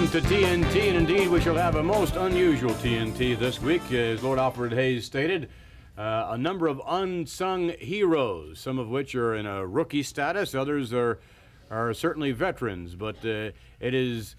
Welcome to TNT, and indeed we shall have a most unusual TNT this week. As Lord Alfred Hayes stated, a number of unsung heroes, some of which are in a rookie status, others are certainly veterans, but it is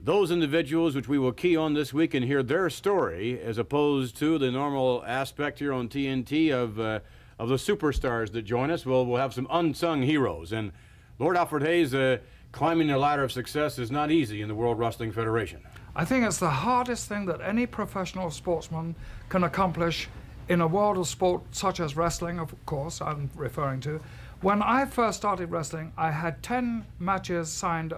those individuals which we will key on this week and hear their story, as opposed to the normal aspect here on TNT of the superstars that join us. Well, we'll have some unsung heroes, and Lord Alfred Hayes, climbing the ladder of success is not easy in the World Wrestling Federation. I think it's the hardest thing that any professional sportsman can accomplish in a world of sport such as wrestling, of course, I'm referring to. When I first started wrestling, I had 10 matches signed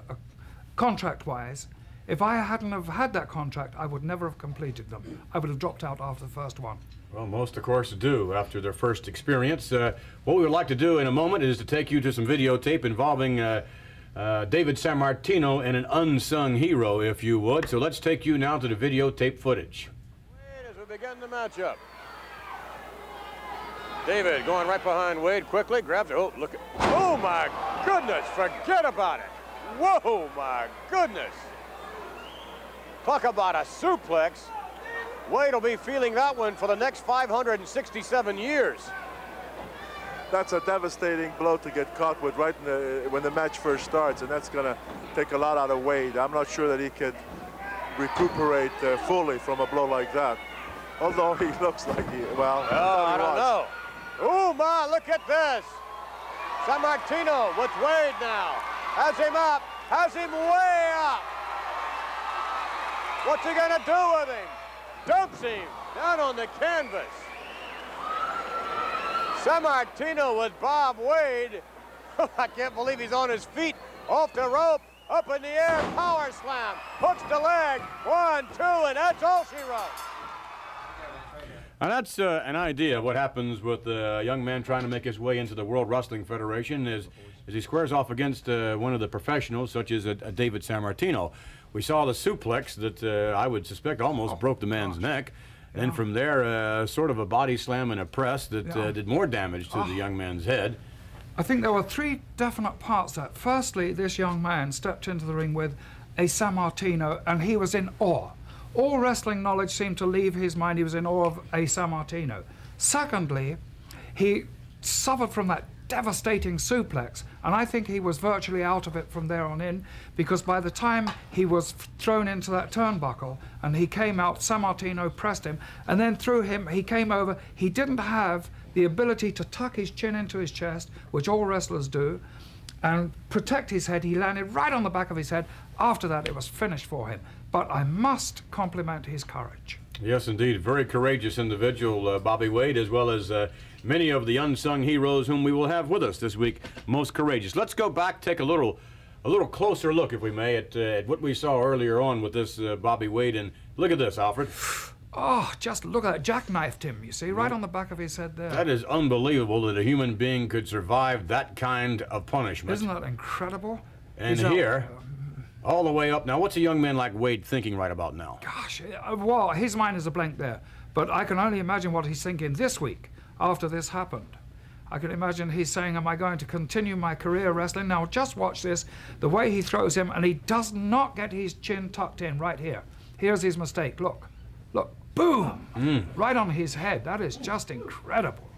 contract-wise. If I hadn't have had that contract, I would never have completed them. I would have dropped out after the first one. Well, most, of course, do after their first experience. What we would like to do in a moment is to take you to some videotape involving David Sammartino and an unsung hero, if you would. So let's take you now to the videotape footage. Wade as we begin the matchup. David going right behind Wade quickly, grabs it. Oh, look at, oh my goodness, forget about it. Whoa, my goodness. Talk about a suplex. Wade will be feeling that one for the next 567 years. That's a devastating blow to get caught with right in when the match first starts, and that's going to take a lot out of Wade. I'm not sure that he could recuperate fully from a blow like that. Although he looks like he, well, I don't know. Oh my, look at this. Sammartino with Wade now. Has him up, has him way up. What's he gonna do with him? Dumps him down on the canvas. Sammartino with Bob Wade. I can't believe he's on his feet. Off the rope, up in the air, power slam. Hooks the leg, 1, 2, and that's all she wrote. Now that's an idea of what happens with a young man trying to make his way into the World Wrestling Federation as he squares off against one of the professionals, such as a David Sammartino. We saw the suplex that I would suspect almost broke the man's neck. Yeah. And from there, sort of a body slam and a press that did more damage to the young man's head. I think there were 3 definite parts to that. Firstly, this young man stepped into the ring with a Sammartino, and he was in awe. All wrestling knowledge seemed to leave his mind. He was in awe of a Sammartino. Secondly, he suffered from that devastating suplex, and I think he was virtually out of it from there on in, because by the time he was thrown into that turnbuckle and he came out, Sammartino pressed him and then threw him, he came over. He didn't have the ability to tuck his chin into his chest, which all wrestlers do, and protect his head. He landed right on the back of his head. After that, it was finished for him. But I must compliment his courage. Yes, indeed. Very courageous individual, Bobby Wade, as well as many of the unsung heroes whom we will have with us this week. Most courageous. Let's go back, take a little closer look, if we may, at what we saw earlier on with this Bobby Wade. And look at this, Alfred. Oh, just look at that. Jackknifed him, you see, right on the back of his head there. That is unbelievable that a human being could survive that kind of punishment. Isn't that incredible? And here, all the way up. Now, what's a young man like Wade thinking right about now? Gosh, well, his mind is a blank there. But I can only imagine what he's thinking this week after this happened. I can imagine he's saying, am I going to continue my career wrestling? Now, just watch this. The way he throws him, and he does not get his chin tucked in right here. Here's his mistake. Look. Look. Boom! Right on his head. That is just incredible.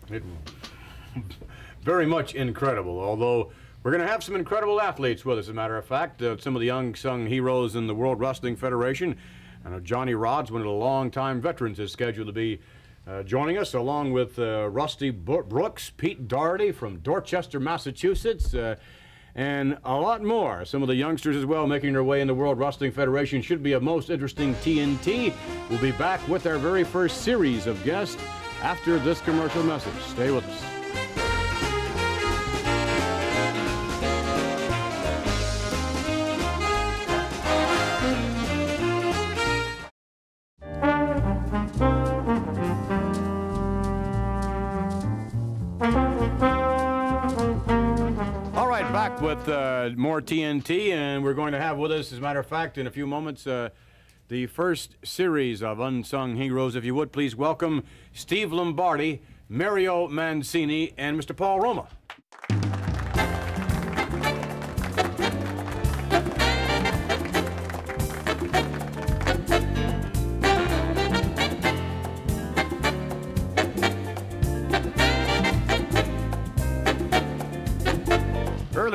Very much incredible, although we're going to have some incredible athletes with us, as a matter of fact. Some of the unsung heroes in the World Wrestling Federation. I know Johnny Rodz, one of the longtime veterans, is scheduled to be joining us, along with Rusty Brooks, Pete Doherty from Dorchester, Massachusetts, and a lot more. Some of the youngsters as well making their way in the World Wrestling Federation. Should be a most interesting TNT. We'll be back with our very first series of guests after this commercial message. Stay with us. Back with more TNT, and we're going to have with us, as a matter of fact, in a few moments, the first series of unsung heroes. If you would, please welcome Steve Lombardi, Mario Mancini, and Mr. Paul Roma.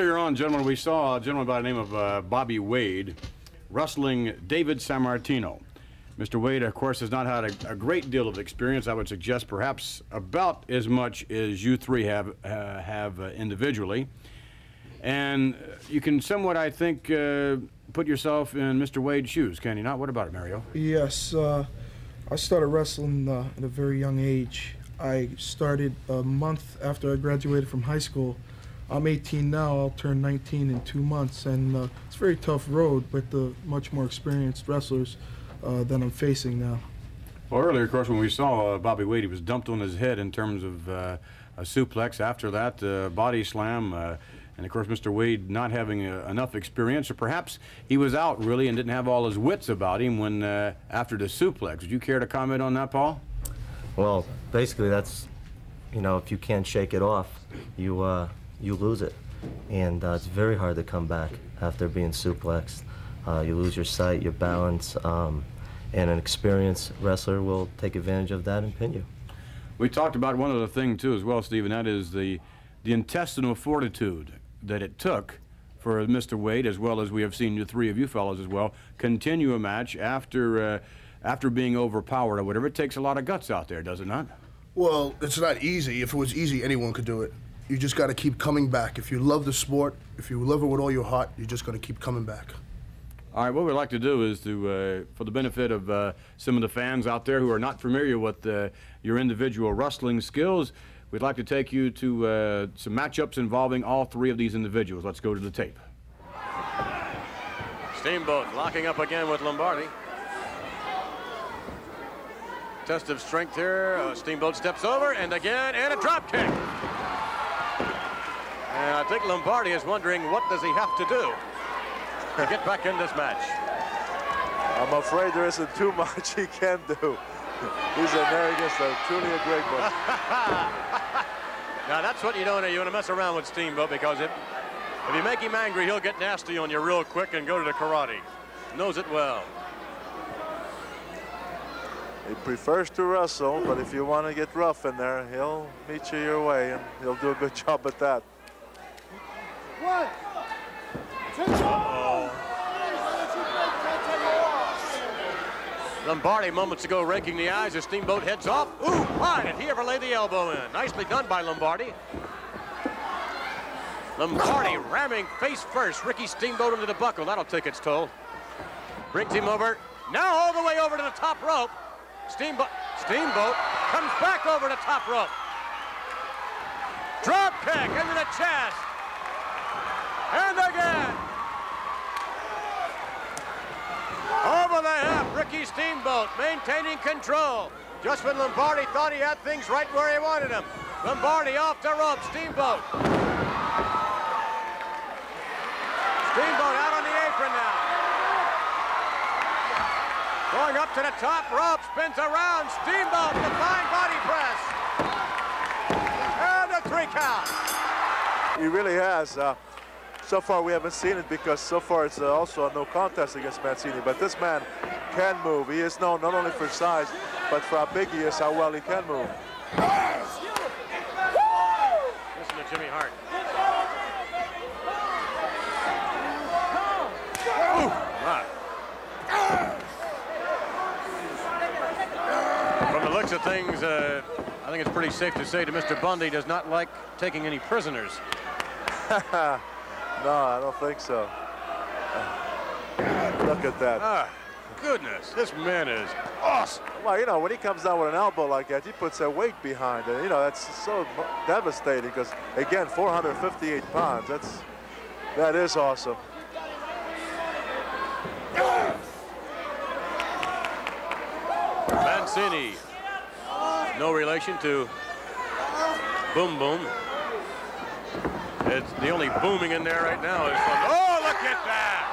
Earlier on, gentlemen, we saw a gentleman by the name of Bobby Wade wrestling David Sammartino. Mr. Wade, of course, has not had a great deal of experience. I would suggest perhaps about as much as you three have individually. And you can somewhat, I think, put yourself in Mr. Wade's shoes, can you not? What about it, Mario? Yes, I started wrestling at a very young age. I started a month after I graduated from high school. I'm 18 now, I'll turn 19 in 2 months, and it's a very tough road with the much more experienced wrestlers than I'm facing now. Well, earlier, of course, when we saw Bobby Wade, he was dumped on his head in terms of a suplex. After that, body slam. And, of course, Mr. Wade not having enough experience, or perhaps he was out, really, and didn't have all his wits about him when after the suplex. Would you care to comment on that, Paul? Well, basically, that's, you know, if you can't shake it off, you lose it. And it's very hard to come back after being suplexed. You lose your sight, your balance, and an experienced wrestler will take advantage of that and pin you. We talked about one other thing, too, as well, Steve, and that is the intestinal fortitude that it took for Mr. Wade, as well as we have seen the three of you fellows as well, continue a match after being overpowered or whatever. It takes a lot of guts out there, does it not? Well, it's not easy. If it was easy, anyone could do it. You just got to keep coming back. If you love the sport, if you love it with all your heart, you're just going to keep coming back. All right, what we'd like to do is to, for the benefit of some of the fans out there who are not familiar with your individual wrestling skills, we'd like to take you to some matchups involving all three of these individuals. Let's go to the tape. Steamboat locking up again with Lombardi. Test of strength here. Steamboat steps over, and again, and a drop kick. And I think Lombardi is wondering, what does he have to do to get back in this match? I'm afraid there isn't too much he can do. He's a truly a great one. Now that's what you don't want to mess around with Steamboat, because if you make him angry, he'll get nasty on you real quick and go to the karate. Knows it well. He prefers to wrestle, but if you want to get rough in there, he'll meet you your way, and he'll do a good job at that. Lombardi moments ago raking the eyes as Steamboat heads off. Ooh, why did he ever lay the elbow in? Nicely done by Lombardi. Lombardi ramming face first Ricky Steamboat into the buckle. That'll take its toll. Brings him over. Now all the way over to the top rope. Steamboat comes back over the top rope. Drop kick into the chest. And again. Over the hip, Ricky Steamboat maintaining control. Just when Lombardi thought he had things right where he wanted them. Lombardi off the rope, Steamboat. Steamboat out on the apron now. Going up to the top rope, spins around, Steamboat, the fine body press. And a 3 count. He really has. So far we haven't seen it because so far it's also a no contest against Mancini, but this man can move. He is known not only for size, but for how big he is, how well he can move. Listen to Jimmy Hart. Ooh, my. From the looks of things, I think it's pretty safe to say that Mr. Bundy does not like taking any prisoners. No, I don't think so. Look at that. Ah, goodness, this man is awesome. Well, you know, when he comes down with an elbow like that, he puts a weight behind it. You know, that's so devastating because, again, 458 pounds. That is awesome. Mancini, no relation to Boom Boom. It's the only booming in there right now is from, oh, look at that!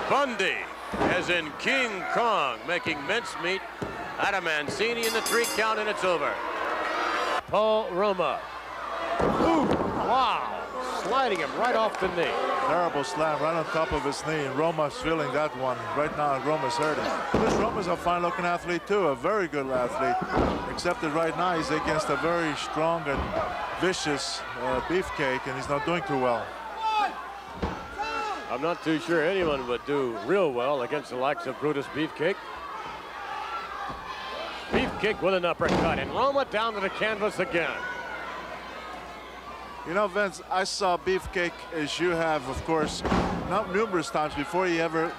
Bundy, as in King Kong, making mincemeat out of Mancini in the 3 count, and it's over. Paul Roma. Ooh, wow, sliding him right off the knee. Terrible slam right on top of his knee, and Roma's feeling that one. Right now, Roma's hurting. This Roma's a fine-looking athlete, too, a very good athlete. Except that right now he's against a very strong and vicious Beefcake, and he's not doing too well. I'm not too sure anyone would do real well against the likes of Brutus Beefcake. Beefcake with an uppercut, and Roma down to the canvas again. You know, Vince, I saw Beefcake, as you have, of course, not numerous times before he ever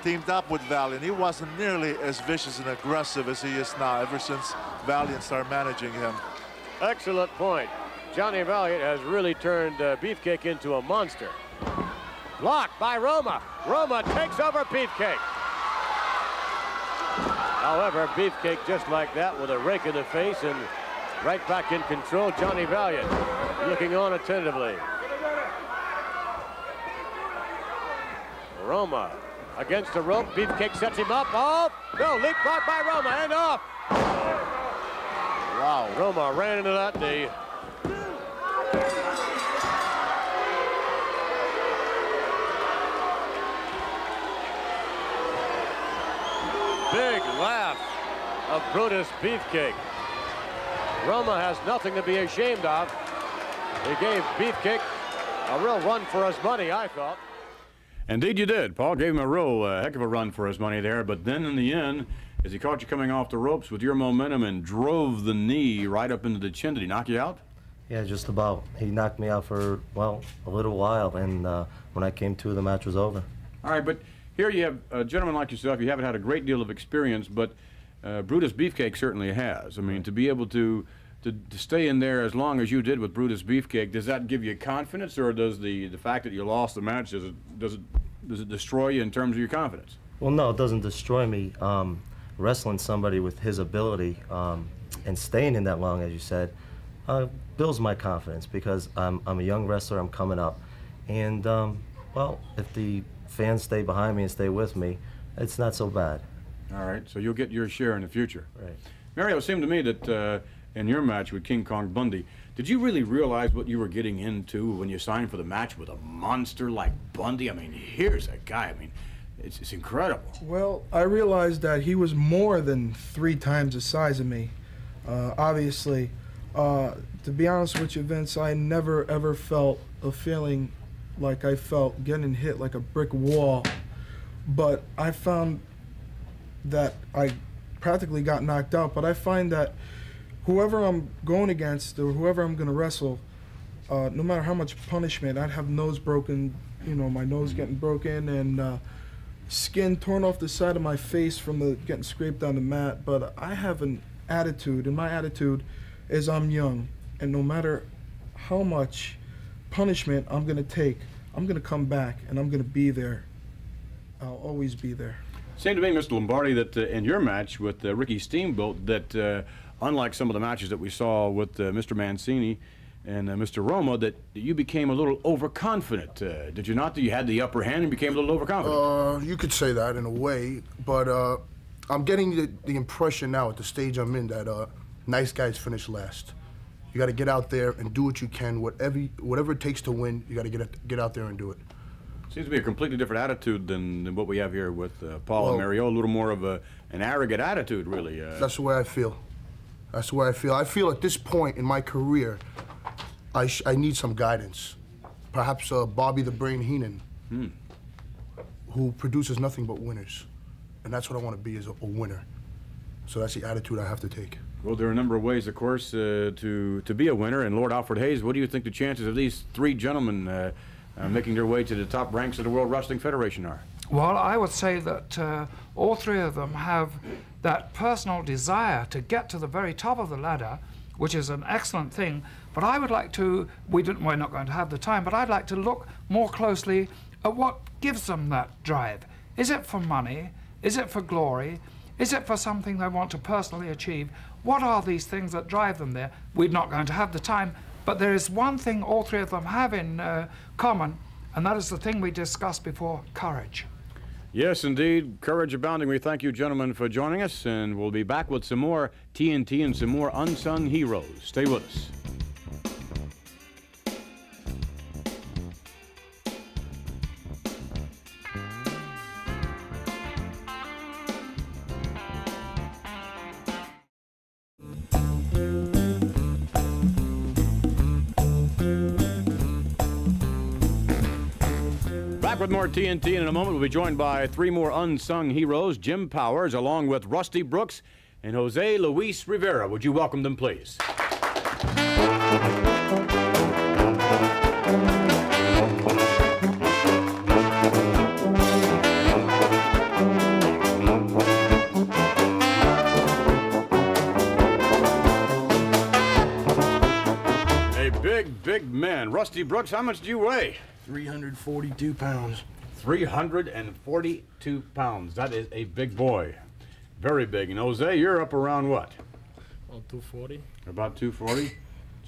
teamed up with Valiant. He wasn't nearly as vicious and aggressive as he is now, ever since Valiant started managing him. Excellent point. Johnny Valiant has really turned Beefcake into a monster. Blocked by Roma. Roma takes over Beefcake. However, Beefcake just like that with a rake in the face and right back in control. Johnny Valiant looking on attentively. Roma against the rope. Beefcake sets him up. Off. No, leapfrog by Roma and off. Wow, Roma ran into that knee. Big laugh of Brutus Beefcake. Roma has nothing to be ashamed of. He gave Beefcake a real run for his money, I thought. Indeed you did. Paul gave him a real heck of a run for his money there, but then in the end, as he caught you coming off the ropes with your momentum and drove the knee right up into the chin, did he knock you out? Yeah, just about. He knocked me out for, well, a little while, and when I came to, the match was over. All right, but here you have a gentleman like yourself. You haven't had a great deal of experience, but Brutus Beefcake certainly has. I mean, to be able to stay in there as long as you did with Brutus Beefcake, does that give you confidence, or does the fact that you lost the match, does it destroy you in terms of your confidence? Well, no, it doesn't destroy me. Wrestling somebody with his ability and staying in that long, as you said, builds my confidence, because I'm a young wrestler. I'm coming up, and well, if the fans stay behind me and stay with me, it's not so bad. All right, so you'll get your share in the future. Right. Mario, it seemed to me that in your match with King Kong Bundy, did you really realize what you were getting into when you signed for the match with a monster like Bundy? I mean, here's a guy, I mean, it's incredible. Well, I realized that he was more than 3 times the size of me. Obviously, to be honest with you, Vince, I never ever felt a feeling like I felt getting hit like a brick wall. But I found that I practically got knocked out. But I find that whoever I'm going against or whoever I'm going to wrestle, no matter how much punishment, I'd have nose broken, you know, my nose getting broken and skin torn off the side of my face from the getting scraped on the mat. But I have an attitude, and my attitude is I'm young, and no matter how much punishment I'm going to take, I'm going to come back, and I'm going to be there. I'll always be there. Seemed to me, Mr. Lombardi, that in your match with Ricky Steamboat, that unlike some of the matches that we saw with Mr. Mancini and Mr. Roma, that you became a little overconfident. Did you not? That you had the upper hand and became a little overconfident? You could say that in a way, but I'm getting the impression now at the stage I'm in that nice guys finish last. You got to get out there and do what you can, whatever it takes to win. You got to get out there and do it. Seems to be a completely different attitude than what we have here with Paul and Mario. A little more of an arrogant attitude, really. That's the way I feel. That's the way I feel. I feel at this point in my career, I need some guidance. Perhaps Bobby the Brain Heenan, who produces nothing but winners. And that's what I want to be, is a winner. So that's the attitude I have to take. Well, there are a number of ways, of course, to be a winner. And Lord Alfred Hayes, what do you think the chances of these 3 gentlemen making their way to the top ranks of the World Wrestling Federation are? Well, I would say that all 3 of them have that personal desire to get to the very top of the ladder, which is an excellent thing. But I would like to, we're not going to have the time, but I'd like to look more closely at what gives them that drive. Is it for money? Is it for glory? Is it for something they want to personally achieve? What are these things that drive them there? We're not going to have the time, but there is one thing all 3 of them have in common, and that is the thing we discussed before, courage. Yes, indeed. Courage abounding. We thank you, gentlemen, for joining us, and we'll be back with some more TNT and some more unsung heroes. Stay with us. Back with more TNT in a moment. We'll be joined by three more unsung heroes, Jim Powers, along with Rusty Brooks and Jose Luis Rivera. Would you welcome them, please? Big men. Rusty Brooks, how much do you weigh? 342 pounds. 342 pounds. That is a big boy. Very big. And Jose, you're up around what? Well, 240. About 240?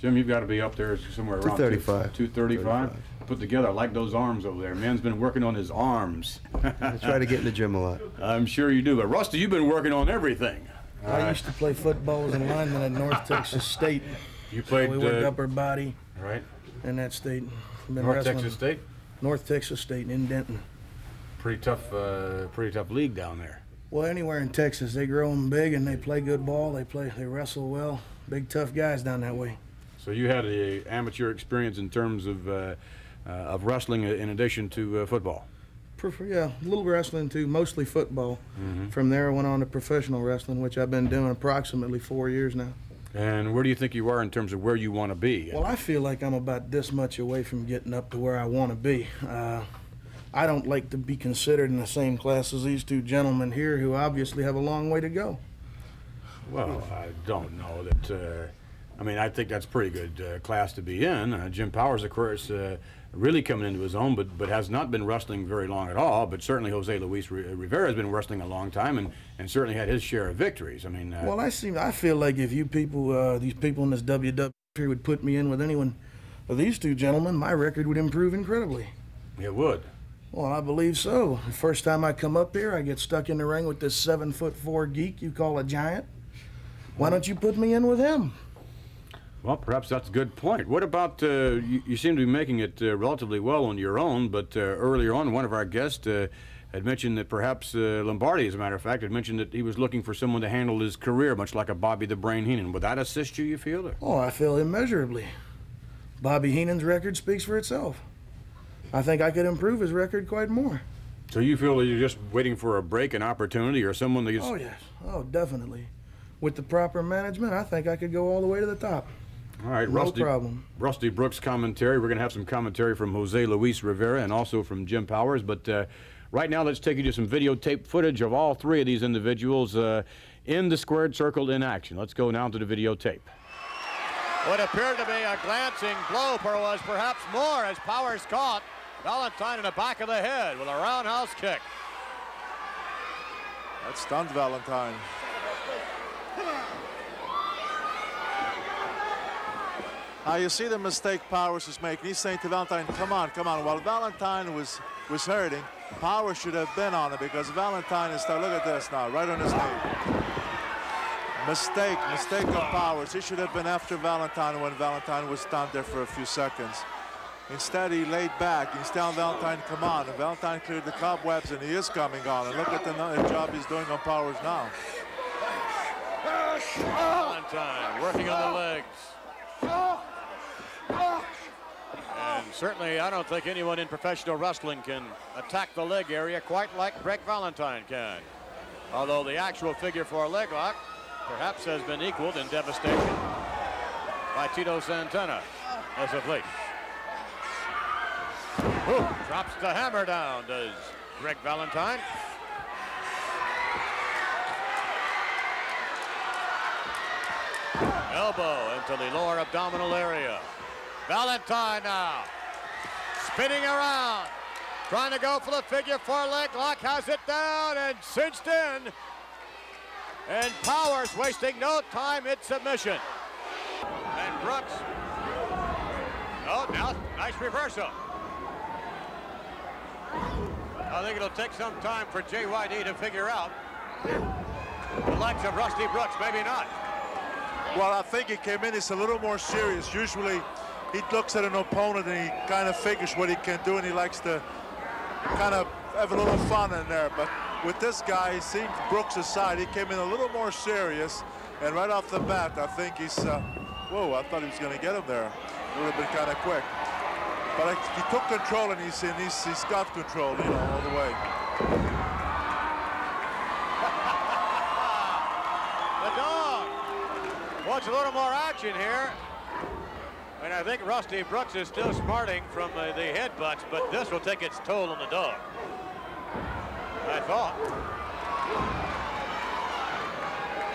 Jim, you've got to be up there somewhere around 235. 235? Put together, I like those arms over there. Man's been working on his arms. I try to get in the gym a lot. I'm sure you do. But Rusty, you've been working on everything. I used to play football as a lineman at North Texas State. You played... We worked upper body. Right. In that state. Been North wrestling. Texas State? North Texas State in Denton. Pretty tough league down there. Well, anywhere in Texas, they grow them big and they play good ball. They wrestle well. Big tough guys down that way. So you had an amateur experience in terms of wrestling in addition to football. Yeah, a little wrestling too, mostly football. Mm-hmm. From there, I went on to professional wrestling, which I've been doing approximately 4 years now. And where do you think you are in terms of where you want to be? Well, I feel like I'm about this much away from getting up to where I want to be. I don't like to be considered in the same class as these two gentlemen here who obviously have a long way to go. Well, I don't know that. I mean, I think that's a pretty good class to be in. Jim Powers, of course, really coming into his own, but has not been wrestling very long at all. But certainly Jose Luis Rivera has been wrestling a long time and certainly had his share of victories. I mean, well, I feel like if you people, these people in this WWF would put me in with anyone of these two gentlemen, my record would improve incredibly. It would. Well, I believe so. The first time I come up here, I get stuck in the ring with this 7'4" geek you call a giant. Why don't you put me in with him? Well, perhaps that's a good point. What about, you seem to be making it relatively well on your own, but earlier on, one of our guests had mentioned that perhaps Lombardi, as a matter of fact, had mentioned that he was looking for someone to handle his career, much like a Bobby the Brain Heenan. Would that assist you, you feel? Or? Oh, I feel immeasurably. Bobby Heenan's record speaks for itself. I think I could improve his record quite more. So you feel that you're just waiting for a break, an opportunity, or someone that Oh, yes. Oh, definitely. With the proper management, I think I could go all the way to the top. All right, no problem. Rusty Brooks commentary. We're going to have some commentary from Jose Luis Rivera and also from Jim Powers. But right now, let's take you to some videotape footage of all three of these individuals in the squared circle in action. Let's go now to the videotape. What appeared to be a glancing blow was perhaps more as Powers caught Valentine in the back of the head with a roundhouse kick. That stunned Valentine. Now you see the mistake Powers is making. He's saying to Valentine, come on, come on. While Valentine was hurting, Powers should have been on it because Valentine is, look at this now, right on his knee. Mistake of Powers. He should have been after Valentine when Valentine was down there for a few seconds. Instead, he laid back. He's telling Valentine, come on. And Valentine cleared the cobwebs, and he is coming on. And look at the job he's doing on Powers now. Valentine working on the legs. And certainly, I don't think anyone in professional wrestling can attack the leg area quite like Greg Valentine can. Although the actual figure for a leg lock perhaps has been equaled in devastation by Tito Santana as of late. Ooh, drops the hammer down, does Greg Valentine. Elbow into the lower abdominal area. Valentine now spinning around, trying to go for the figure four leg lock, has it down and cinched in. And Powers wasting no time in submission. And Brooks. Oh, now nice reversal. I think it'll take some time for JYD to figure out the legs of Rusty Brooks, maybe not. Well, I think he came in, he's a little more serious. Usually he looks at an opponent and he kind of figures what he can do, and he likes to kind of have a little fun in there. But with this guy, he seemed Brooks' side. He came in a little more serious, and right off the bat, I think he's, whoa, I thought he was going to get him there. It would have been kind of quick. But he took control, and he's got control, you know, all the way. The dog wants a little more action here. And I think Rusty Brooks is still smarting from the headbutts, but this will take its toll on the dog, I thought.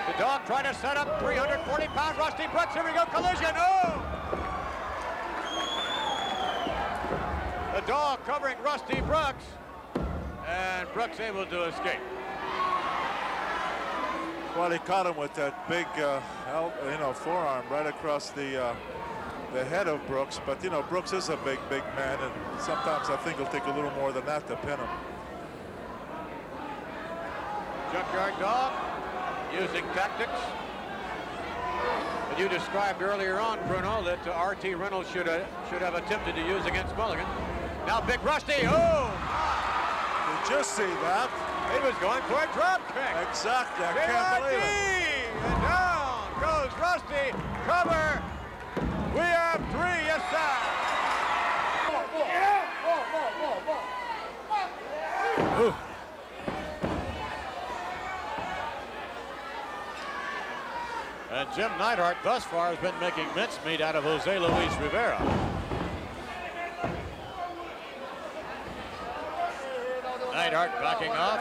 The dog trying to set up 340-pound Rusty Brooks. Here we go, collision. Oh! The dog covering Rusty Brooks, and Brooks able to escape. Well, he caught him with that big, forearm right across the head of Brooks. But, you know, Brooks is a big man, and sometimes I think he'll take a little more than that to pin him. Junkyard dog using tactics. And you described earlier on, Bruno, that R.T. Reynolds should have attempted to use against Mulligan. Now Big Rusty, oh! Did you see that? He was going for a drop kick. Exactly, I can't believe it. And down goes Rusty, cover. We have 3, yes sir. Ooh. And Jim Neidhart thus far has been making mincemeat out of Jose Luis Rivera. Neidhart backing off.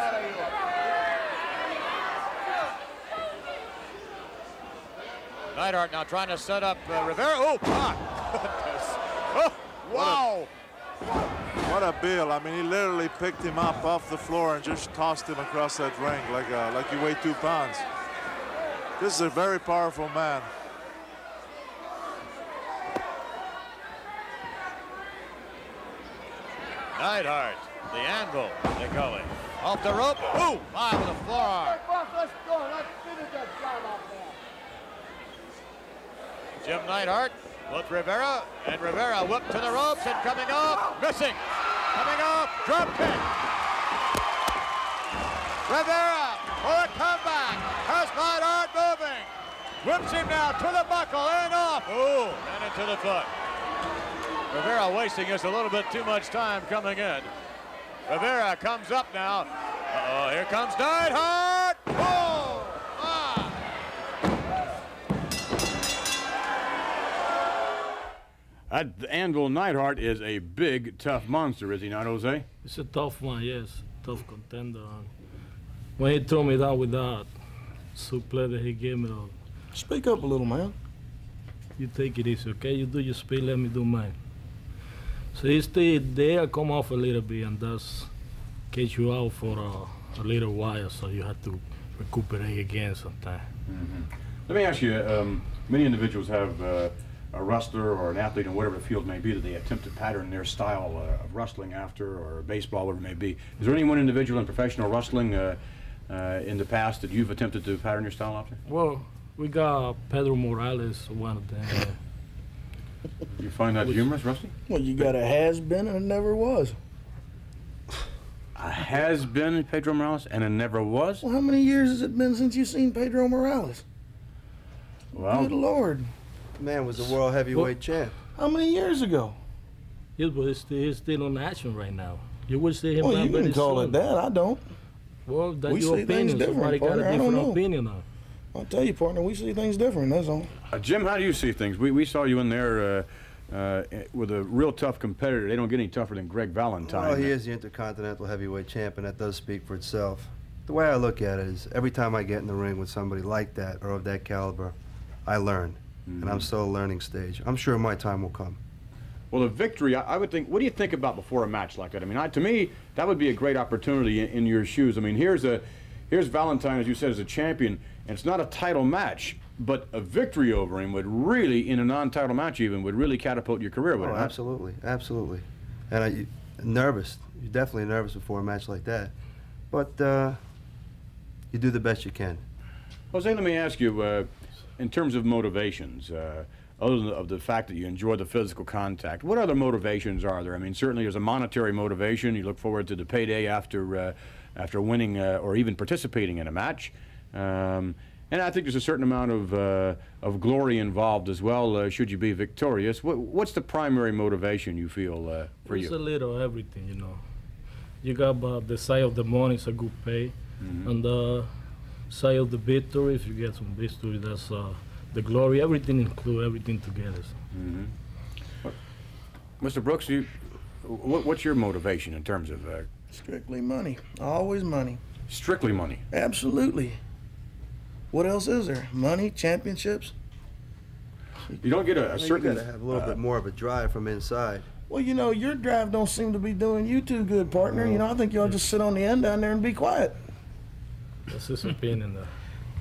Neidhart now trying to set up Rivera. Oh, God. Oh, wow. What a bill. I mean, he literally picked him up off the floor and just tossed him across that ring like he weighed 2 pounds. This is a very powerful man. Neidhart, the anvil, they call it. Off the rope. Ooh, my with a forearm. Let's go. Let's finish that job out there. Jim Neidhart with Rivera, and Rivera whipped to the ropes and coming off, missing. Coming off, drop kick. Rivera for a comeback. Has Neidhart moving. Whips him now to the buckle and off. Ooh, and into the foot. Rivera wasting us a little bit too much time coming in. Rivera comes up now. Uh-oh, here comes Neidhart. Oh, ah. That Anvil Neidhart is a big, tough monster, is he not, Jose? It's a tough one, yes. Tough contender. When he threw me down with that suplex that he gave me, Speak up a little, man. you take it easy, okay? You do your speed, let me do mine. So it's they come off a little bit, and that's catch you out for a little while, so you have to recuperate again sometime. Mm-hmm. Let me ask you, many individuals have a wrestler or an athlete in whatever the field may be that they attempt to pattern their style of wrestling after, or baseball, whatever it may be. Is there any one individual in professional wrestling in the past that you've attempted to pattern your style after? Well, we got Pedro Morales, one of them. You find that humorous, Rusty? Well, you got a has-been and a never was. A has-been Pedro Morales and a never was? Well, how many years has it been since you've seen Pedro Morales? Well, good Lord. The man was a world heavyweight champ. How many years ago? Yes, but he's still on action right now. You will see him. Well, back you very can call soon. it that. I don't. Well, that's We your see things opinion. different, Somebody got partner. a I don't different know. opinion on. I'll tell you, partner, we see things different, that's all. Jim, how do you see things? We saw you in there with a real tough competitor. They don't get any tougher than Greg Valentine. Well, he is the Intercontinental Heavyweight Champ, and that does speak for itself. The way I look at it is every time I get in the ring with somebody like that or of that caliber, I learn. And I'm still a learning stage. I'm sure my time will come. Well, a victory, I would think, what do you think about before a match like that? I mean, to me, that would be a great opportunity in your shoes. I mean, here's Valentine, as you said, as a champion, and it's not a title match, but a victory over him would really, in a non-title match even, would really catapult your career, would it not? Absolutely, absolutely. And nervous. You're definitely nervous before a match like that. But you do the best you can. Jose, let me ask you, in terms of motivations, other than the fact that you enjoy the physical contact, what other motivations are there? I mean, certainly there's a monetary motivation. You look forward to the payday after winning or even participating in a match. And I think there's a certain amount of glory involved as well, should you be victorious. What's the primary motivation you feel for you? It's a little everything, you know. You got the side of the money, it's a good pay. And the side of the victory, if you get some victory, that's the glory. Everything include everything together. So. Mr. Brooks, what's your motivation in terms of... Strictly money. Always money. Strictly money? Absolutely. What else is there? Money, championships? You don't get a certain... You gotta have a little bit more of a drive from inside. Well, you know, your drive don't seem to be doing you too good, partner. You know, I think you ought to just sit on the end down there and be quiet. That's his opinion,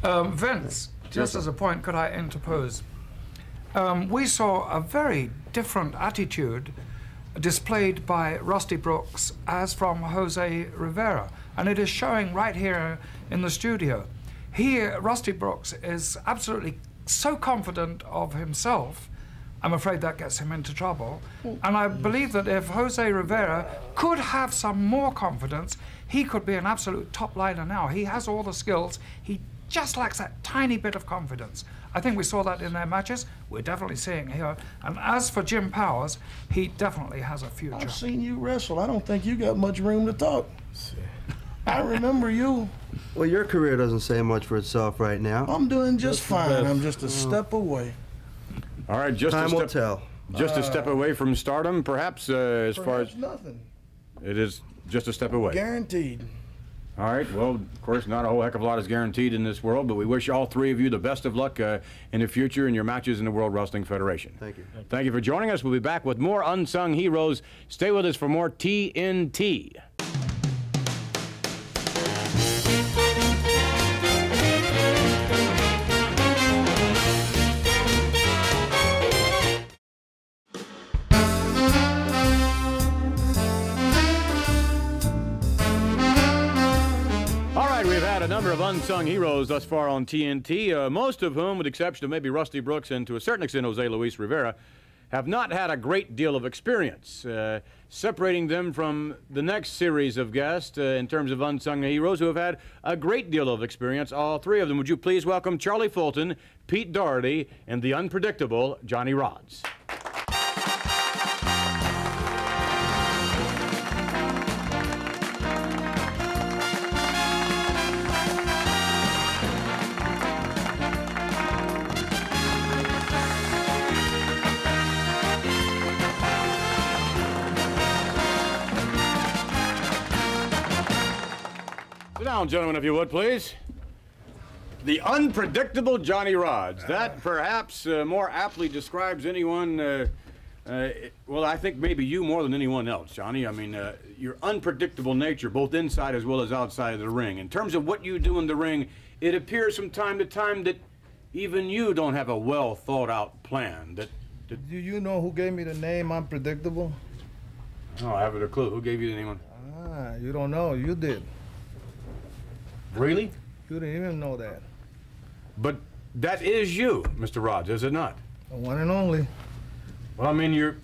though. Vince, just as a point, could I interpose? We saw a very different attitude displayed by Rusty Brooks as from Jose Rivera, and it is showing right here in the studio. Rusty Brooks is absolutely so confident of himself. I'm afraid that gets him into trouble. And I believe that if Jose Rivera could have some more confidence, he could be an absolute top liner now. He has all the skills. He just lacks that tiny bit of confidence. I think we saw that in their matches. We're definitely seeing it here. And as for Jim Powers, he definitely has a future. I've seen you wrestle. I don't think you got much room to talk. I remember you. Well, your career doesn't say much for itself right now. I'm doing just fine. I'm just a step away. All right, just Time will tell. Just a step away from stardom, perhaps, as far as... nothing. It is just a step away. Guaranteed. All right, well, of course, not a whole heck of a lot is guaranteed in this world, but we wish all three of you the best of luck in the future in your matches in the World Wrestling Federation. Thank you. Thank you for joining us. We'll be back with more Unsung Heroes. Stay with us for more TNT. A number of unsung heroes thus far on TNT, most of whom, with the exception of maybe Rusty Brooks and to a certain extent Jose Luis Rivera, have not had a great deal of experience. Separating them from the next series of guests in terms of unsung heroes who have had a great deal of experience, all three of them. Would you please welcome Charlie Fulton, Pete Doherty, and the unpredictable Johnny Rodz. Sit down, gentlemen, if you would, please. The unpredictable Johnny Rodz. That perhaps more aptly describes anyone, well, I think maybe you more than anyone else, Johnny. I mean, your unpredictable nature, both inside as well as outside of the ring. In terms of what you do in the ring, it appears from time to time that even you don't have a well thought out plan. Do you know who gave me the name Unpredictable? Oh, I haven't a clue. Who gave you the name? Ah, you don't know. You did. Really? You didn't even know that. But that is you, Mr. Rodz, is it not? The one and only. Well, I mean,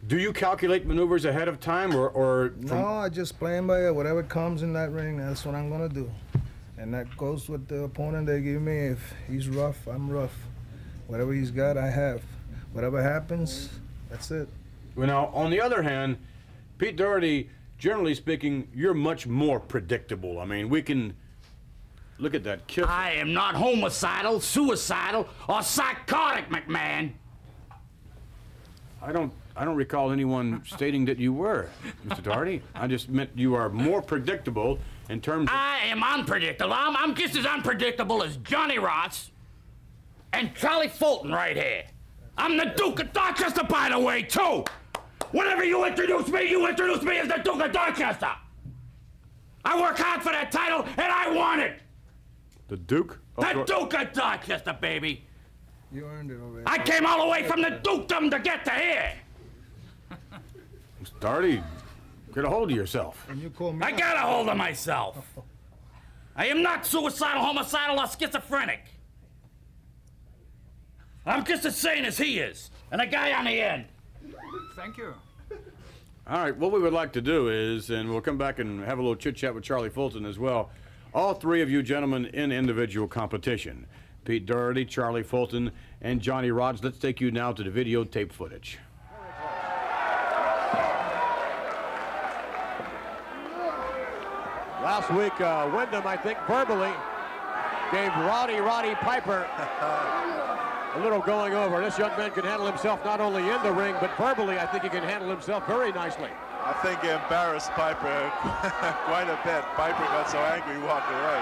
do you calculate maneuvers ahead of time, or No, I just playing by ear. Whatever comes in that ring, that's what I'm gonna do. And that goes with the opponent they give me. If he's rough, I'm rough. Whatever he's got, I have. Whatever happens, that's it. Well, now, on the other hand, Pete Doherty, generally speaking, you're much more predictable. I mean, we can... Look at that kiss. I am not homicidal, suicidal, or psychotic, McMahon. I don't recall anyone stating that you were, Mr. Doherty. I just meant you are more predictable in terms of... I am unpredictable. I'm just as unpredictable as Johnny Rodz and Charlie Fulton right here. I'm the Duke of Dorchester, by the way, too. Whenever you introduce me as the Duke of Dorchester. I work hard for that title, and I want it. The Duke? The Duke of Dorchester, baby. You earned it already. I came all the way from the dukedom to get to here. Mr. Doherty, get a hold of yourself. And you call me I got a hold of myself. I am not suicidal, homicidal, or schizophrenic. I'm just as sane as he is, and a guy on the end. Thank you. All right, what we would like to do is, and we'll come back and have a little chit-chat with Charlie Fulton as well, all three of you gentlemen in individual competition. Pete Doherty, Charlie Fulton, and Johnny Rodz. Let's take you now to the videotape footage. Last week, Wyndham, I think, verbally gave Roddy Piper a little going over. This young man can handle himself not only in the ring, but verbally, I think he can handle himself very nicely. I think he embarrassed Piper quite a bit. Piper got so angry he walked away.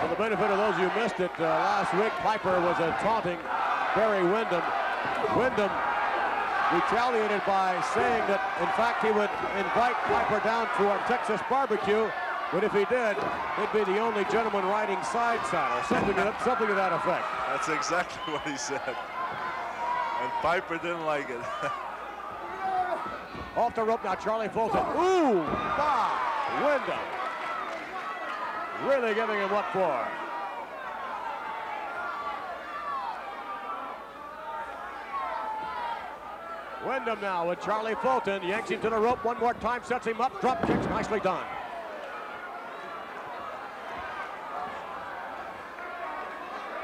For the benefit of those who missed it, last week Piper was taunting Barry Wyndham. Wyndham retaliated by saying that, in fact, he would invite Piper down to our Texas barbecue, but if he did, he'd be the only gentleman riding side saddle, something to that effect. That's exactly what he said. And Piper didn't like it. Off the rope now, Charlie Fulton. Ooh, bah, Wyndham. Really giving him what for. Wyndham now with Charlie Fulton. Yanks him to the rope one more time, sets him up, drop kicks, nicely done.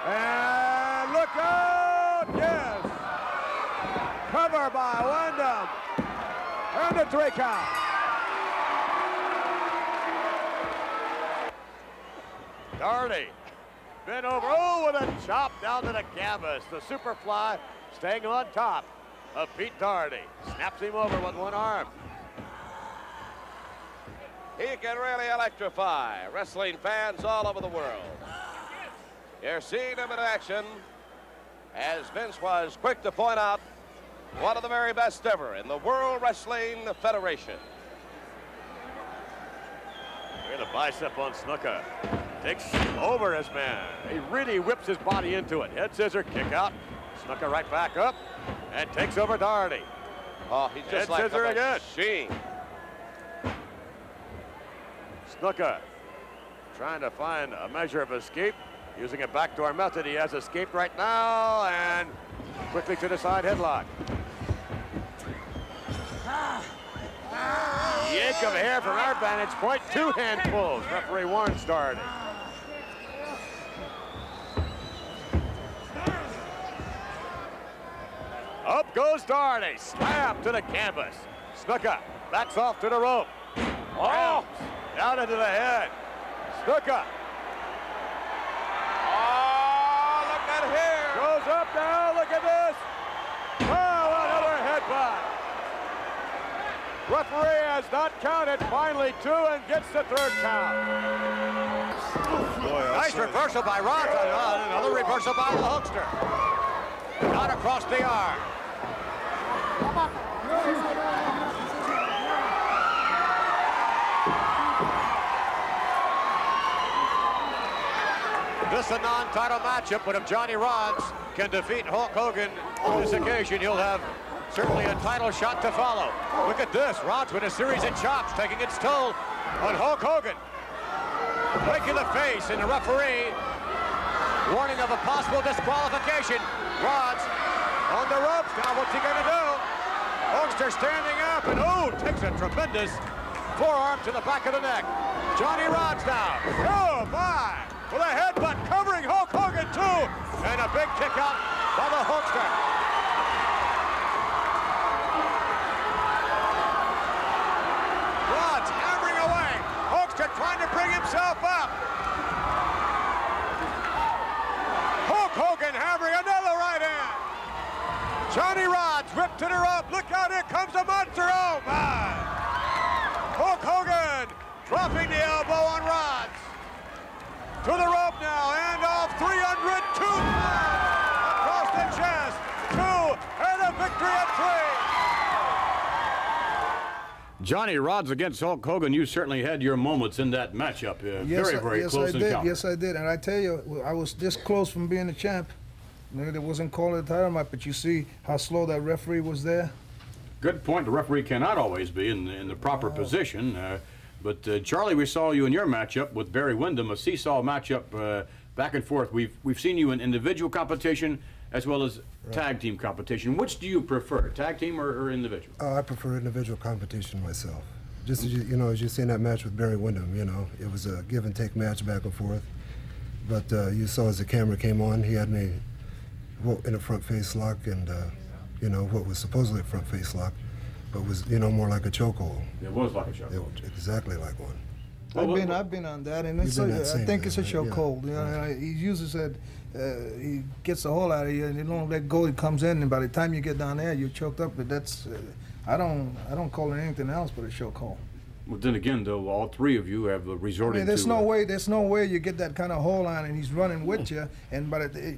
And look out, yes. Cover by Wyndham. And a 3 count. Doherty, bent over, oh, with a chop down to the canvas. The Superfly staying on top of Pete Doherty. Snaps him over with one arm. He can really electrify wrestling fans all over the world. You're seeing him in action, as Vince was quick to point out, one of the very best ever in the World Wrestling Federation. Here's the bicep on Snuka. Takes over his man. He really whips his body into it. Head scissor, kick out. Snuka right back up and takes over Doherty. Oh, he's just like a machine. Snuka trying to find a measure of escape. Using a backdoor method, he has escaped right now and quickly to the side headlock. Yank of hair from our vantage point, 2 hand pulls. Referee warns Doherty. Up goes Doherty, slap to the canvas. Snuka backs off to the rope. Oh, down into the head. Snuka. Oh, look at here. Goes up now, look at this. Oh, another headbutt. Referee has not counted, finally 2 and gets the 3rd count. Boy, nice reversal by Roth, another reversal by the Hulkster. Not across the arm. This is a non-title matchup, but if Johnny Rodz can defeat Hulk Hogan on this occasion, he'll have certainly a title shot to follow. Look at this, Rodz with a series of chops taking its toll on Hulk Hogan. Break in the face, and the referee warning of a possible disqualification. Rodz on the ropes. Now what's he gonna do? Hulkster standing up, and takes a tremendous forearm to the back of the neck. Johnny Rodz now. Oh my! With a headbutt covering Hulk Hogan too, and a big kick out by the Hulkster. Rodz hammering away. Hulkster trying to bring himself up. Hulk Hogan hammering another right hand. Johnny Rodz whipped to the rope. Look out, here comes the monster. Oh my! Hulk Hogan dropping the elbow on Rodz. To the rope now, and off 302 pounds across the chest. 2 and a victory at 3. Johnny Rodz against Hulk Hogan. You certainly had your moments in that matchup. Very close encounter. Yes, I did. And I tell you, I was this close from being the champ. It wasn't called a title match, but you see how slow that referee was there. Good point. The referee cannot always be in the proper position. But Charlie, we saw you in your matchup with Barry Wyndham, a seesaw matchup back and forth. We've seen you in individual competition as well as tag team competition. Which do you prefer, tag team or individual? I prefer individual competition myself. Just as you know, as you seen that match with Barry Windham, you know, it was a give and take match back and forth. But you saw as the camera came on, he had me in a front face lock, and you know, what was supposedly a front face lock, but was, you know, more like a chokehold. It was like a chokehold. Exactly like one. I've been on that, and it's I think it's a chokehold. You know, he uses it. He gets the hole out of you, and you don't let go. He comes in, and by the time you get down there, you're choked up. But that's I don't call it anything else but a chokehold. Well, then again, though, all three of you have resorted to. There's no way you get that kind of hole on, and he's running with you, and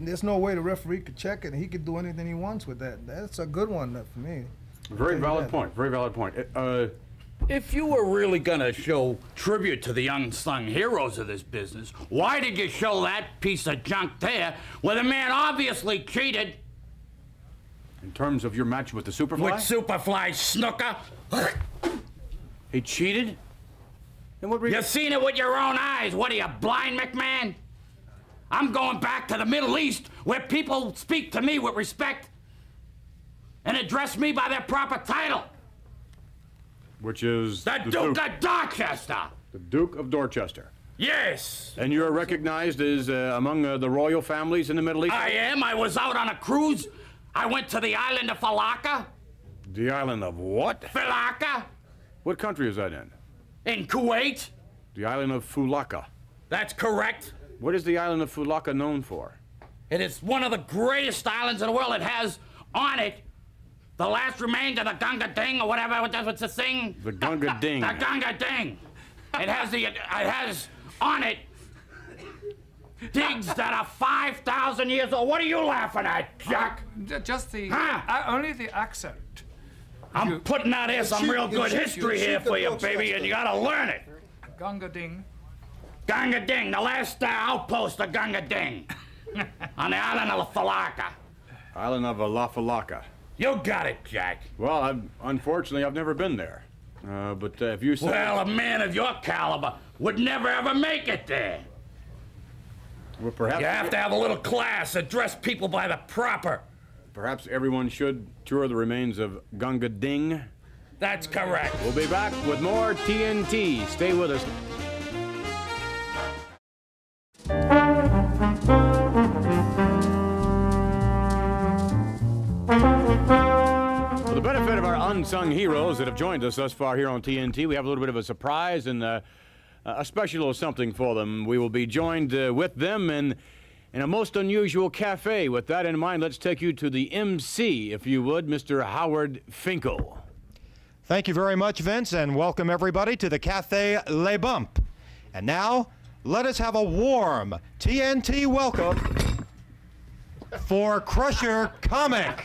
there's no way the referee could check it, and he could do anything he wants with that. That's a good one for me. Very valid point. Very valid point. If you were really gonna show tribute to the unsung heroes of this business, why did you show that piece of junk there where the man obviously cheated? In terms of your match with the Superfly? With Superfly Snooker? He cheated? And what You've seen it with your own eyes. What are you, blind, McMahon? I'm going back to the Middle East where people speak to me with respect and address me by their proper title. Which is the Duke of Dorchester. The Duke of Dorchester. Yes. And you're recognized as among the royal families in the Middle East? I am. I was out on a cruise. I went to the island of Falaka. The island of what? Falaka. What country is that in? In Kuwait. The island of Fulaka. That's correct. What is the island of Fulaka known for? It is one of the greatest islands in the world. It has on it the last remains of the Gunga Ding, or whatever, what's the thing? The Gunga Ding. The Gunga Ding. It has on it digs that are 5,000 years old. What are you laughing at, Jack? Just the, only the accent. I'm putting out here some real good history here for you, baby, and you gotta learn it. Gunga Ding. Gunga Ding, the last outpost of Gunga Ding. On the island of Falaka. Island of La Falaka. You got it, Jack. Well, unfortunately, I've never been there. But if you say... Well, a man of your caliber would never ever make it there. Well, perhaps... You have to have a little class, address people by the proper. Perhaps everyone should tour the remains of Gunga Ding. That's correct. We'll be back with more TNT. Stay with us. For the benefit of our unsung heroes that have joined us thus far here on TNT, we have a little bit of a surprise and a special little something for them. We will be joined with them in a most unusual cafe. With that in mind, let's take you to the MC, if you would, Mr. Howard Finkel. Thank you very much, Vince, and welcome everybody to the Cafe Le Bump. And now, let us have a warm TNT welcome for Crusher Comic.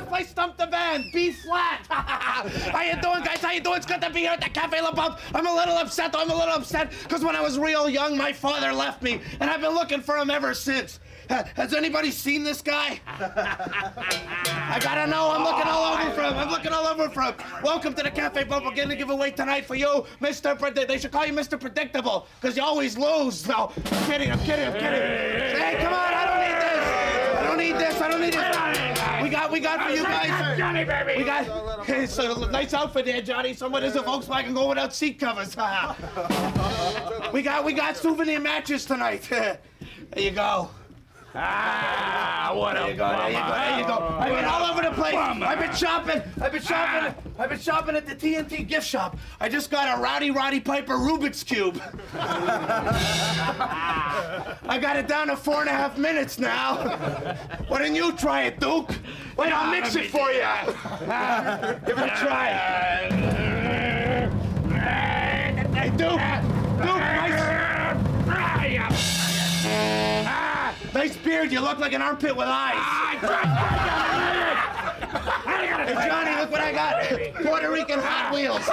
Play Stump the Band, B flat. How you doing, guys? How you doing? It's good to be here at the Cafe Le Bump. I'm a little upset, though. I'm a little upset because when I was real young, my father left me, and I've been looking for him ever since. Has anybody seen this guy? I gotta know. I'm looking all over for him. I'm looking all over for him. Welcome to the Cafe Bump. We're getting a giveaway tonight for you, Mr. They should call you Mr. Predictable because you always lose. No, I'm kidding. Hey, come on. I don't need this. We got for you guys. Johnny, baby. We got. It's a nice outfit there, Johnny. Someone is a Volkswagen go without seat covers. We got souvenir matches tonight. There you go. What a bummer. There you go. I've been all over the place. I've been shopping at the TNT gift shop. I just got a Roddy Piper Rubik's Cube. I got it down to 4.5 minutes now. Why don't you try it, Duke? Wait, I'll mix it for you. Give it a try. Hey, Duke, nice beard. You look like an armpit with eyes. Hey, Johnny, look what I got. Puerto Rican Hot Wheels.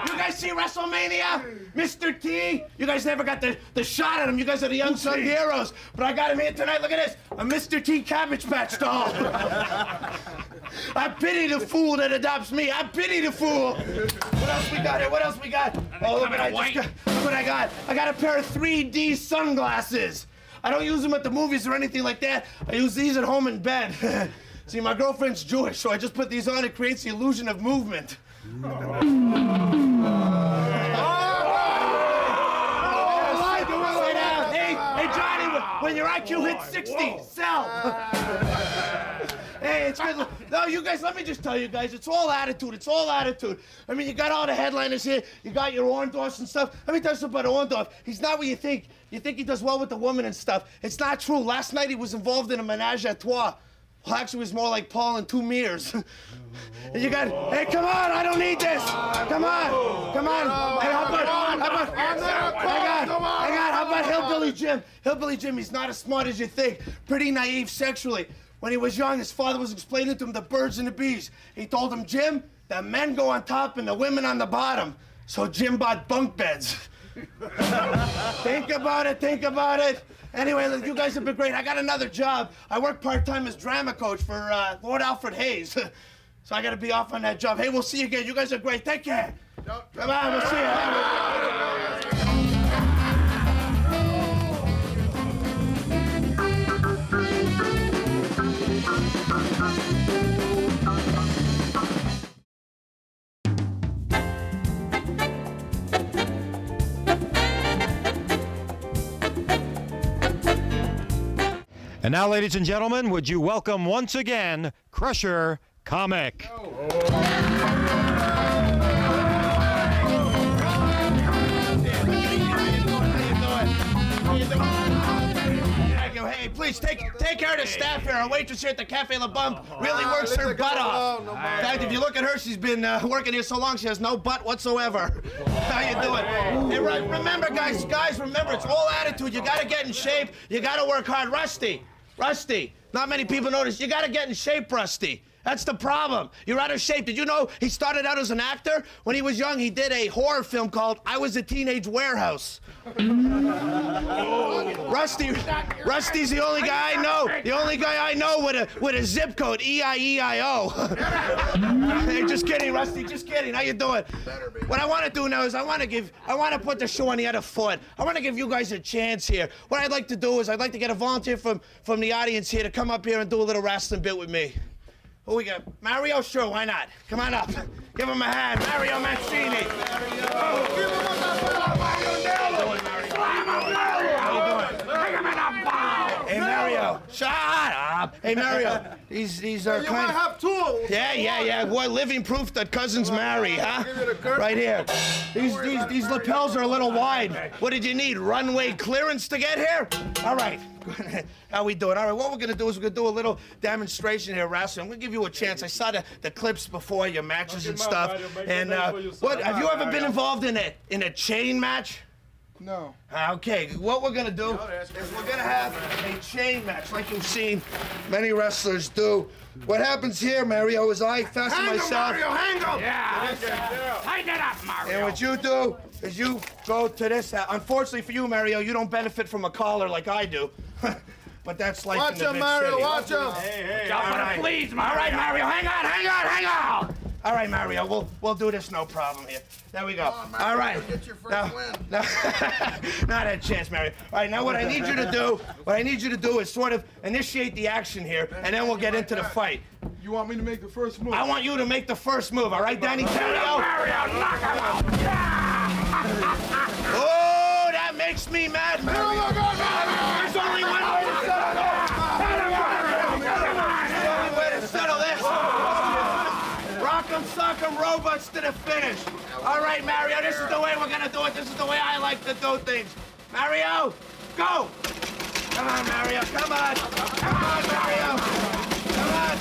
You guys see WrestleMania? Mr. T? You guys never got the shot at him. You guys are the unsung heroes. But I got him here tonight. Look at this. A Mr. T Cabbage Patch doll. I pity the fool that adopts me. I pity the fool. What else we got here? What else we got? Oh, look what look what I got. I got a pair of 3D sunglasses. I don't use them at the movies or anything like that. I use these at home in bed. See, my girlfriend's Jewish, so I just put these on. It creates the illusion of movement. Hey, Johnny, when your IQ hits 60, sell. Hey, it's good. No, you guys, let me just tell you guys, it's all attitude. It's all attitude. I mean, you got all the headliners here. You got your Orndorffs and stuff. Let me tell you something about Orndorff. He's not what you think. You think he does well with the woman and stuff. It's not true. Last night he was involved in a menage a trois. Well, actually, it was more like Paul and two mirrors. And you got, hey, come on, I don't need this. Come on, come on. Hey, how about Hillbilly Jim? Hillbilly Jim, he's not as smart as you think. Pretty naive sexually. When he was young, his father was explaining to him the birds and the bees. He told him, Jim, the men go on top and the women on the bottom. So Jim bought bunk beds. Think about it, think about it. Anyway, you guys have been great. I got another job. I work part-time as drama coach for Lord Alfred Hayes. So I got to be off on that job. Hey, we'll see you again. You guys are great. Take care. Come on, we'll see you. And now, ladies and gentlemen, would you welcome once again Crusher Comic. Hey, please take care of the staff here. Our waitress here at the Cafe La Bump really works her butt off. In fact, if you look at her, she's been working here so long she has no butt whatsoever. How you doing? Hey, remember, guys, remember, it's all attitude. You gotta get in shape. You gotta work hard. Rusty. Not many people notice. You gotta get in shape, Rusty. That's the problem. You're out of shape. Did you know he started out as an actor? When he was young, he did a horror film called I Was a Teenage Warehouse. Rusty's the only guy I know. The only guy I know with a zip code, E-I-E-I-O. Hey, just kidding, Rusty. Just kidding. How you doing? What I want to do now is I want to put the show on the other foot. I want to give you guys a chance here. What I'd like to do is I'd like to get a volunteer from the audience here to come up here and do a little wrestling bit with me. Who we got? Mario? Sure, why not? Come on up. Give him a hand. Mario Mancini. Hey, Mario. Shut up. Hey, Mario. These are you might have tools. Yeah. Boy, living proof that cousins marry, huh? Right here. These lapels are a little wide. What did you need? Runway clearance to get here? All right. How we doing? All right, what we're gonna do is we're gonna do a little demonstration here, wrestling. I'm gonna give you a chance. I saw the clips before, your matches and stuff. And what have you ever been involved in a chain match? No. Okay, what we're gonna do is we're gonna have a chain match like you've seen many wrestlers do. What happens here, Mario, is I fasten myself. Mario, hang him! Yeah. Tighten it up, Mario. And what you do is you go to this. Unfortunately for you, Mario, you don't benefit from a collar like I do. But that's life watch in the him, big Mario, city. watch him. Hey, right. please, Mario. All right, Mario, hang on. All right, Mario, we'll do this, no problem here. There we go. On, Mario, all right. Get your first win. Not a chance, Mario. All right, now what I need you to do is sort of initiate the action here, and then we'll get into the fight. You want me to make the first move? I want you to make the first move, all right, Danny Terrio? Mario, knock him out. Oh, that makes me mad, Mario. There's only one way to settle this. There's only way to settle this. Rock'em sock'em robots to the finish. All right, Mario, this is the way we're gonna do it. This is the way I like to do things. Mario, go. Come on, Mario, come on. Come on, Mario. Come on.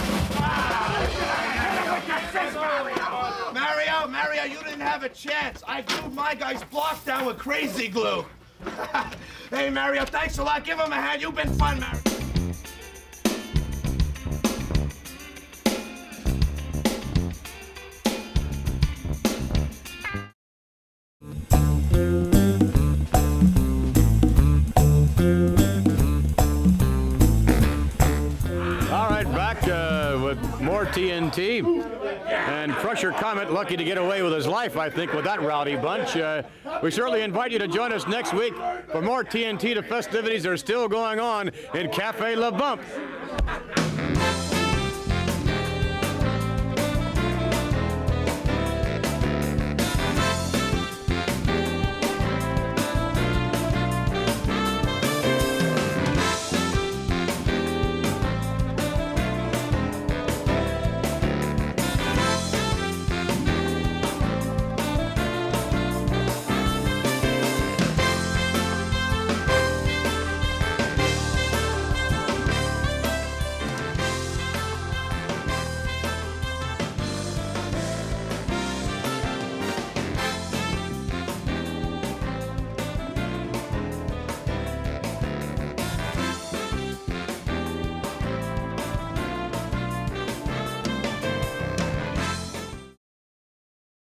Mario, you didn't have a chance. I glued my guy's block down with crazy glue. Hey, Mario, thanks a lot. Give him a hand. You've been fun, Mario. All right, back with more TNT. And Crusher Comet lucky to get away with his life, I think, with that rowdy bunch. We certainly invite you to join us next week for more TNT. The festivities are still going on in Cafe La Bump.